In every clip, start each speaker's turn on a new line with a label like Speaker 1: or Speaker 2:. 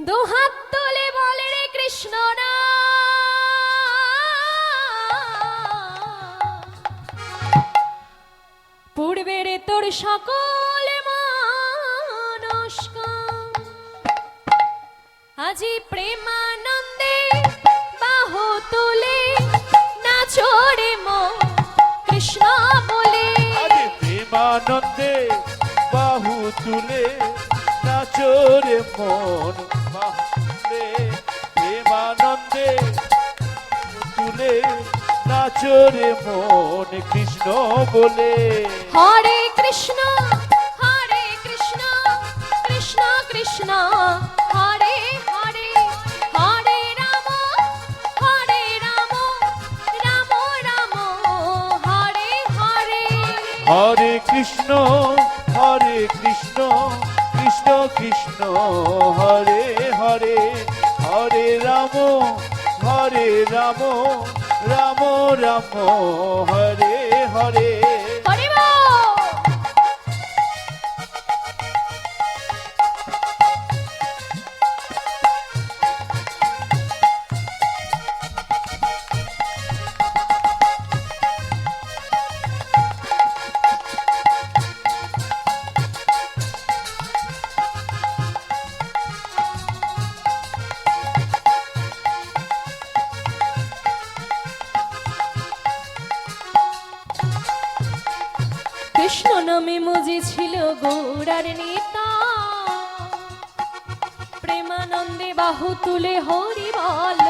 Speaker 1: দুহাত তুলে বলে রে কৃষ্ণ না পূর্বের তোর সকল মনস্কাম আজি প্রেমানন্দে বাহু তুলে নাচো রে মন কৃষ্ণ বলে
Speaker 2: আজি প্রেমানন্দে বাহু তুলে নাচো রে মন বাহুলে প্রেমানন্দে তুলে নাচো রে মন কৃষ্ণ বলে
Speaker 1: হরে কৃষ্ণ কৃষ্ণ কৃষ্ণ হরে হরে হরে রাম রাম রাম হরে হরে
Speaker 2: হরে কৃষ্ণ কৃষ্ণ কৃষ্ণ হরে হরে হরে রাম রাম রাম হরে হরে
Speaker 1: হরে বল। কৃষ্ণ নামে মজে ছিল গৌরার নেতা প্রেমানন্দে বাহু তুলে হরি বল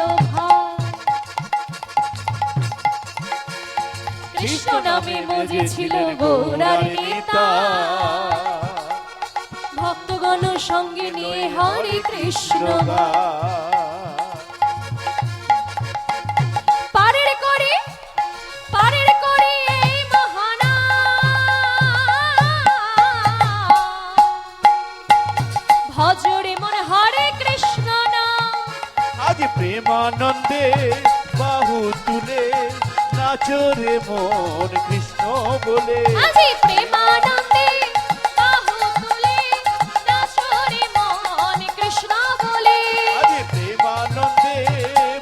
Speaker 1: কৃষ্ণ নামে মজে ছিল গৌরার নেতা ভক্তগণ সঙ্গে নিয়ে হরে কৃষ্ণ পারের করে এই মহানা ভজরে মন হরে কৃষ্ণ না
Speaker 2: আজ প্রেমানন্দে বাহু তুলে নাচো রে মন কৃষ্ণ বলে
Speaker 1: আজি প্রেমানন্দে বাহু তুলে নাচো রে মন কৃষ্ণ বলে
Speaker 2: আজ প্রেমানন্দে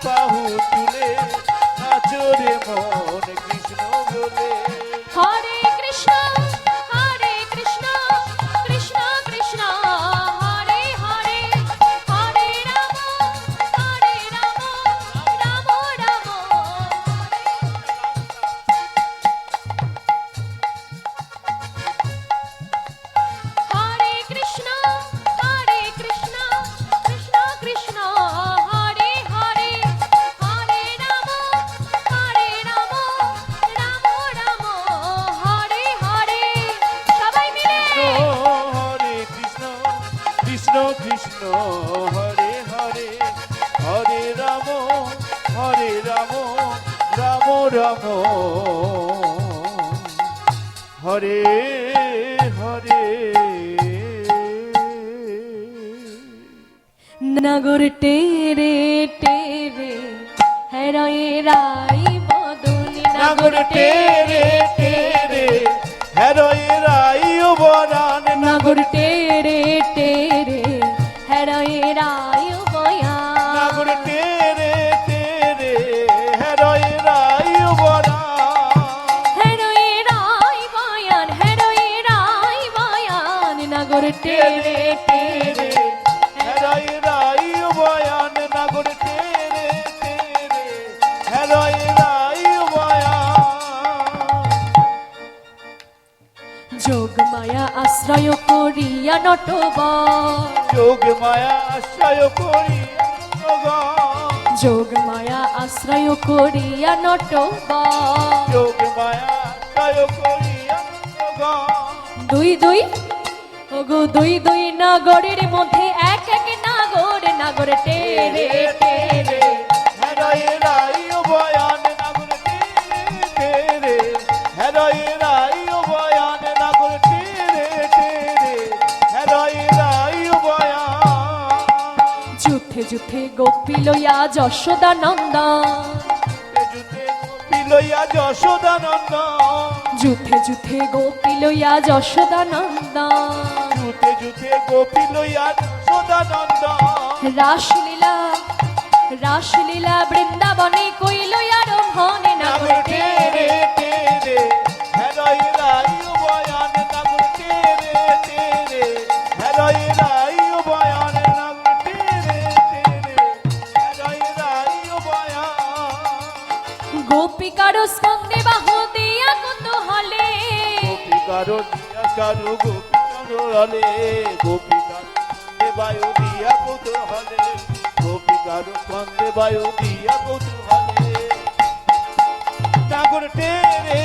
Speaker 2: বাহু তুলে নাচো রে মন কৃষ্ণ বলে
Speaker 1: হরে কৃষ্ণ কৃষ্ণ কৃষ্ণ হরে হরে হরে রাম রাম রাম হরে কৃষ্ণ কৃষ্ণ কৃষ্ণ হরে হরে হরে রাম রাম রাম হরে হরে সবাই মিলে
Speaker 2: হরে কৃষ্ণ কৃষ্ণ কৃষ্ণ হরে হরে হরে রাম রাম রাম হরে হরে
Speaker 1: নগর টেরে টেরে হেরয়ে রাই বদনি
Speaker 2: নাগর টেরে টেরে হেরয়ে রাইও বরান
Speaker 1: নগর টেরে টেরে হেরয়ে রাই বয়া
Speaker 2: নাগর টেরে টেরে হেরয়ে রাইও বরান
Speaker 1: হেরয়ে রাই বয়ান নগর টেরে টেরে
Speaker 2: হেরয়ে রাইও বয়ান নাগর টেরে টেরে হেরয়ে রাইও বয়ান
Speaker 1: যোগ মায়া আশ্রয় করিয়া নটবর
Speaker 2: যোগ মায়া আশ্রয় করি
Speaker 1: যোগ মায়া আশ্রয় করিয়া নটবর
Speaker 2: যোগ মায়া আশ্রয় করি
Speaker 1: দুই দুই ওগো দুই দুই নাগরের মধ্যে এক এক নাগর টেরে টেরে
Speaker 2: হেরয়ে রাইও বয়ান নাগর টেরে টেরে হেরয়ে রাইও বয়ান নাগর টেরে টেরে হেরয়ে রাইও বয়ান
Speaker 1: যুদ্ধে যুদ্ধে গোপী লইয়া যশোদা নন্দন
Speaker 2: যুদ্ধে পিলইয়া যশোদানন্দ
Speaker 1: যুদ্ধে যুদ্ধে গোপী লইয়া যশোদা নন্দন
Speaker 2: জুতে জুতে গোপী লইয়া সদানন্দন
Speaker 1: রাসলীলা রাসলীলা বৃন্দাবনে কইল আরম্ভনে
Speaker 2: নাগর
Speaker 1: নাগর
Speaker 2: টেরে টেরে হেরই রাই বয়ান নাগর টেরে টেরে হেরই রাই বয়ান নাগর টেরে টেরে হেরই রাই বয়ান
Speaker 1: গোপিকার স্কন্দে বাহু দিয়া কুতূহলে
Speaker 2: গোপিকারো দিয়া কারু গোপিকারো হলে গোপিকার বায়ু দিয়া কৌতূহলে গোপিকারো স্কন্দে বায়ু দিয়া কৌতূহলে নাগর টেরে